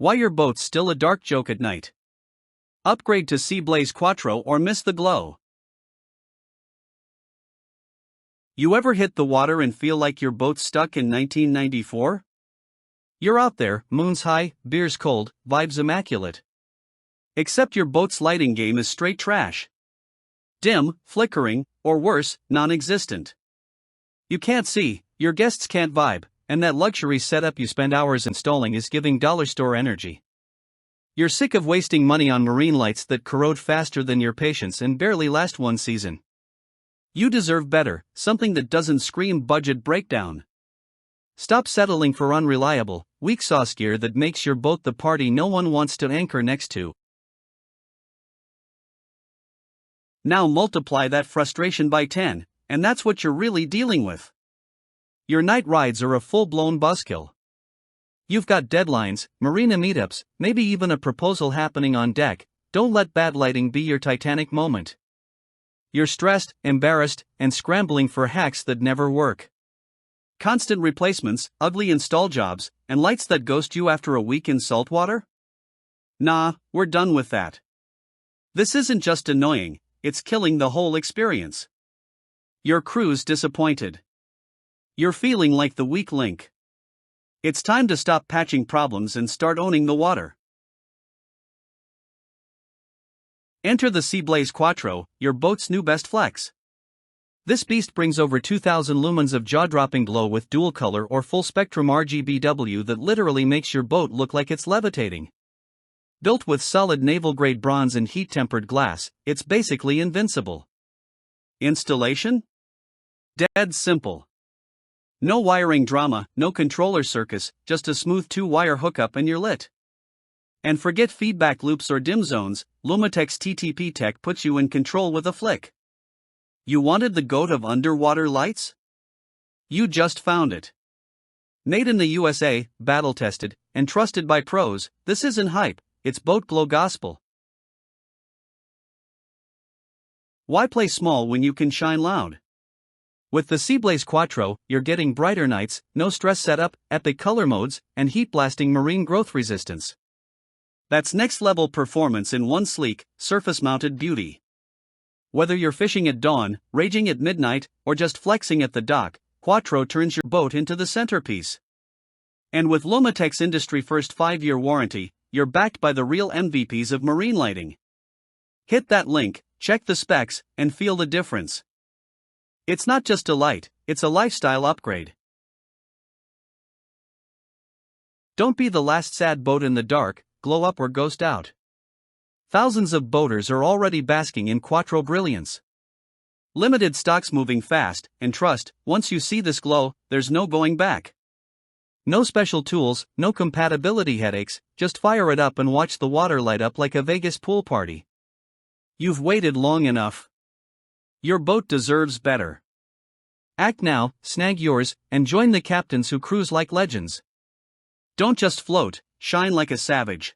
Why your boat's still a dark joke at night? Upgrade to SeaBlaze Quattro or miss the glow. You ever hit the water and feel like your boat's stuck in 1994? You're out there, moon's high, beer's cold, vibes immaculate. Except your boat's lighting game is straight trash. Dim, flickering, or worse, non-existent. You can't see, your guests can't vibe, and that luxury setup you spend hours installing is giving dollar store energy. You're sick of wasting money on marine lights that corrode faster than your patience and barely last one season. You deserve better, something that doesn't scream budget breakdown. Stop settling for unreliable, weak sauce gear that makes your boat the party no one wants to anchor next to. Now multiply that frustration by 10, and that's what you're really dealing with. Your night rides are a full-blown buzzkill. You've got deadlines, marina meetups, maybe even a proposal happening on deck. Don't let bad lighting be your Titanic moment. You're stressed, embarrassed, and scrambling for hacks that never work. Constant replacements, ugly install jobs, and lights that ghost you after a week in saltwater? Nah, we're done with that. This isn't just annoying, it's killing the whole experience. Your crew's disappointed. You're feeling like the weak link. It's time to stop patching problems and start owning the water. Enter the SeaBlaze Quattro, your boat's new best flex. This beast brings over 2,000 lumens of jaw-dropping glow with dual-color or full-spectrum RGBW that literally makes your boat look like it's levitating. Built with solid naval-grade bronze and heat-tempered glass, it's basically invincible. Installation? Dead simple. No wiring drama, no controller circus, just a smooth 2-wire hookup and you're lit. And forget feedback loops or dim zones, Lumitec's TTP tech puts you in control with a flick. You wanted the GOAT of underwater lights? You just found it. Made in the USA, battle-tested, and trusted by pros, this isn't hype, it's boat glow gospel. Why play small when you can shine loud? With the SeaBlaze Quattro, you're getting brighter nights, no stress setup, epic color modes, and heat-blasting marine growth resistance. That's next-level performance in one sleek, surface-mounted beauty. Whether you're fishing at dawn, raging at midnight, or just flexing at the dock, Quattro turns your boat into the centerpiece. And with Lumitec's industry-first 5-year warranty, you're backed by the real MVPs of marine lighting. Hit that link, check the specs, and feel the difference. It's not just a light, it's a lifestyle upgrade. Don't be the last sad boat in the dark, glow up or ghost out. Thousands of boaters are already basking in Quattro brilliance. Limited stocks moving fast, and trust, once you see this glow, there's no going back. No special tools, no compatibility headaches, just fire it up and watch the water light up like a Vegas pool party. You've waited long enough. Your boat deserves better. Act now, snag yours, and join the captains who cruise like legends. Don't just float, shine like a savage.